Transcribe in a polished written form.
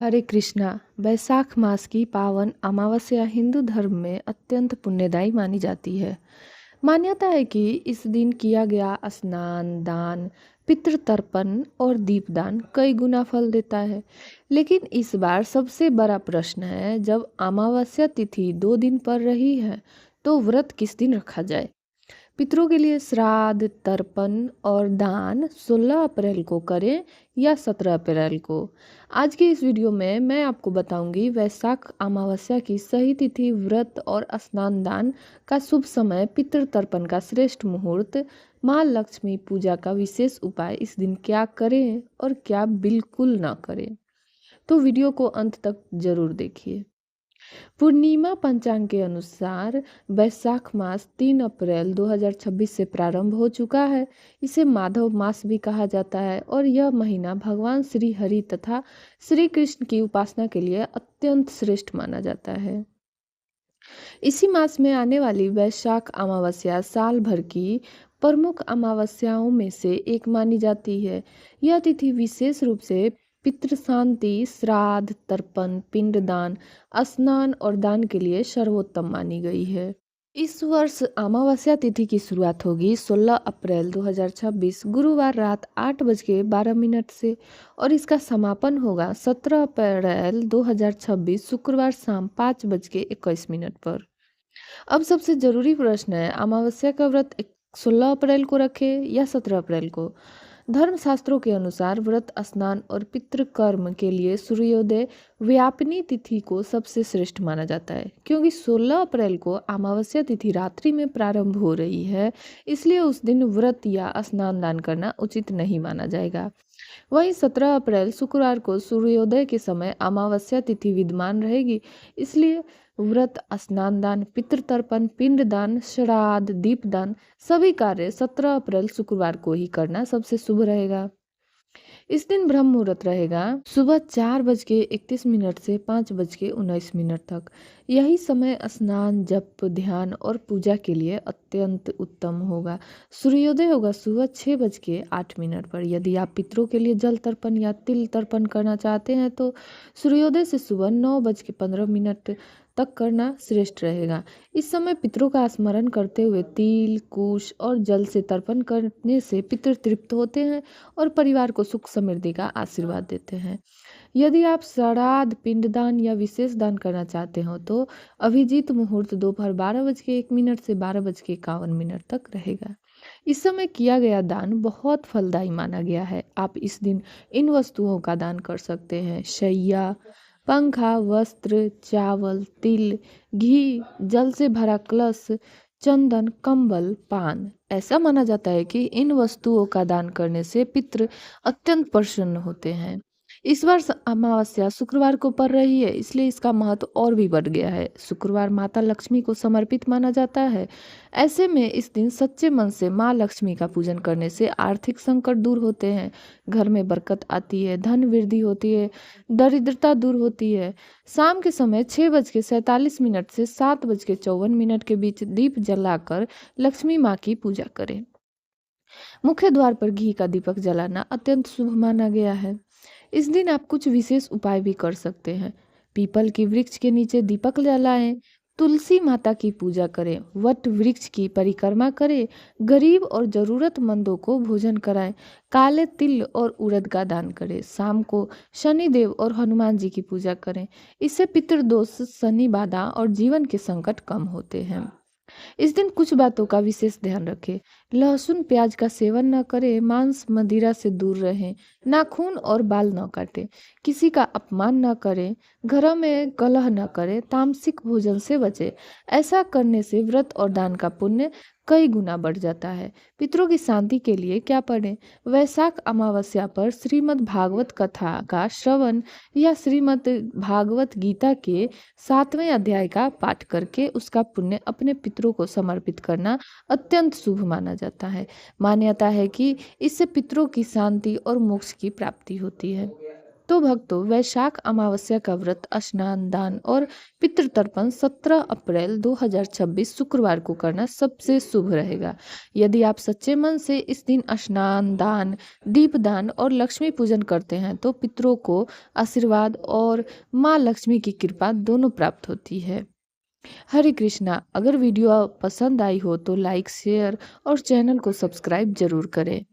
हरे कृष्णा। वैशाख मास की पावन अमावस्या हिंदू धर्म में अत्यंत पुण्यदायी मानी जाती है। मान्यता है कि इस दिन किया गया स्नान, दान, पितृतर्पण और दीपदान कई गुना फल देता है। लेकिन इस बार सबसे बड़ा प्रश्न है, जब अमावस्या तिथि 2 दिन पर रही है तो व्रत किस दिन रखा जाए। पितरों के लिए श्राद्ध, तर्पण और दान 16 अप्रैल को करें या 17 अप्रैल को। आज के इस वीडियो में मैं आपको बताऊंगी वैशाख अमावस्या की सही तिथि, व्रत और स्नान दान का शुभ समय, पितृ तर्पण का श्रेष्ठ मुहूर्त, माँ लक्ष्मी पूजा का विशेष उपाय, इस दिन क्या करें और क्या बिल्कुल ना करें। तो वीडियो को अंत तक जरूर देखिए। पूर्णिमा पंचांग के अनुसार वैशाख मास 3 अप्रैल 2026 से प्रारंभ हो चुका है। इसे माधव मास भी कहा जाता है और यह महीना भगवान श्री हरि तथा श्री कृष्ण की उपासना के लिए अत्यंत श्रेष्ठ माना जाता है। इसी मास में आने वाली वैशाख अमावस्या साल भर की प्रमुख अमावस्याओं में से एक मानी जाती है। यह तिथि विशेष रूप से पितृ शांति, श्राद्ध, तर्पण, पिंडदान, स्नान और दान के लिए सर्वोत्तम मानी गई है। इस वर्ष अमावस्या तिथि की शुरुआत होगी 16 अप्रैल 2026 गुरुवार रात 8:12 से और इसका समापन होगा 17 अप्रैल 2026 शुक्रवार शाम 5:21 पर। अब सबसे जरूरी प्रश्न है, अमावस्या का व्रत 16 अप्रैल को रखें या 17 अप्रैल को। धर्मशास्त्रों के अनुसार व्रत, स्नान और पितृकर्म के लिए सूर्योदय व्यापिनी तिथि को सबसे श्रेष्ठ माना जाता है। क्योंकि 16 अप्रैल को अमावस्या तिथि रात्रि में प्रारंभ हो रही है, इसलिए उस दिन व्रत या स्नान दान करना उचित नहीं माना जाएगा। वहीं 17 अप्रैल शुक्रवार को सूर्योदय के समय अमावस्या तिथि विद्यमान रहेगी, इसलिए व्रत, स्नान दान, पितृतर्पण, पिंडदान, श्राद्ध, दीपदान सभी कार्य 17 अप्रैल शुक्रवार को ही करना सबसे शुभ रहेगा। इस दिन ब्रह्म मुहूर्त रहेगा सुबह 4:31 से 5:19 तक। यही समय स्नान, जप, ध्यान और पूजा के लिए अत्यंत उत्तम होगा। सूर्योदय होगा सुबह 6:08 पर। यदि आप पितरों के लिए जल तर्पण या तिल तर्पण करना चाहते हैं तो सूर्योदय से सुबह 9:15 तक करना श्रेष्ठ रहेगा। इस समय पितरों का स्मरण करते हुए तिल, कुश और जल से तर्पण करने से पितृ तृप्त होते हैं और परिवार को सुख समृद्धि का आशीर्वाद देते हैं। यदि आप श्राद्ध, पिंडदान या विशेष दान करना चाहते हो तो अभिजीत मुहूर्त दोपहर 12:01 से 12:51 तक रहेगा। इस समय किया गया दान बहुत फलदायी माना गया है। आप इस दिन इन वस्तुओं का दान कर सकते हैं: शैया, पंखा, वस्त्र, चावल, तिल, घी, जल से भरा कलश, चंदन, कंबल, पान। ऐसा माना जाता है कि इन वस्तुओं का दान करने से पितृ अत्यंत प्रसन्न होते हैं। इस वर्ष अमावस्या शुक्रवार को पड़ रही है, इसलिए इसका महत्व और भी बढ़ गया है। शुक्रवार माता लक्ष्मी को समर्पित माना जाता है। ऐसे में इस दिन सच्चे मन से माँ लक्ष्मी का पूजन करने से आर्थिक संकट दूर होते हैं, घर में बरकत आती है, धन वृद्धि होती है, दरिद्रता दूर होती है। शाम के समय 6:47 से 7:54 के बीच दीप जलाकर लक्ष्मी माँ की पूजा करें। मुख्य द्वार पर घी का दीपक जलाना अत्यंत शुभ माना गया है। इस दिन आप कुछ विशेष उपाय भी कर सकते हैं। पीपल के वृक्ष के नीचे दीपक जलाएं, तुलसी माता की पूजा करें, वट वृक्ष की परिक्रमा करें, गरीब और जरूरतमंदों को भोजन कराएं, काले तिल और उड़द का दान करें। शाम को शनि देव और हनुमान जी की पूजा करें। इससे पितृदोष, शनि बाधा और जीवन के संकट कम होते हैं। इस दिन कुछ बातों का विशेष ध्यान रखें। लहसुन प्याज का सेवन न करें, मांस मदिरा से दूर रहें, नाखून और बाल न काटें, किसी का अपमान न करें, घरों में कलह न करें, तामसिक भोजन से बचें। ऐसा करने से व्रत और दान का पुण्य कई गुना बढ़ जाता है। पितरों की शांति के लिए क्या पढ़ें? वैशाख अमावस्या पर श्रीमद् भागवत कथा का श्रवण या श्रीमद् भागवत गीता के 7वें अध्याय का पाठ करके उसका पुण्य अपने पितरों को समर्पित करना अत्यंत शुभ माना जाता है। मान्यता है कि इससे पितरों की शांति और मोक्ष की प्राप्ति होती है। तो भक्तों, वैशाख अमावस्या का व्रत, स्नान, दान और पितृतर्पण 17 अप्रैल 2026 शुक्रवार को करना सबसे शुभ रहेगा। यदि आप सच्चे मन से इस दिन स्नान, दान, दीपदान और लक्ष्मी पूजन करते हैं तो पितरों को आशीर्वाद और माँ लक्ष्मी की कृपा दोनों प्राप्त होती है। हरे कृष्णा। अगर वीडियो पसंद आई हो तो लाइक, शेयर और चैनल को सब्सक्राइब जरूर करें।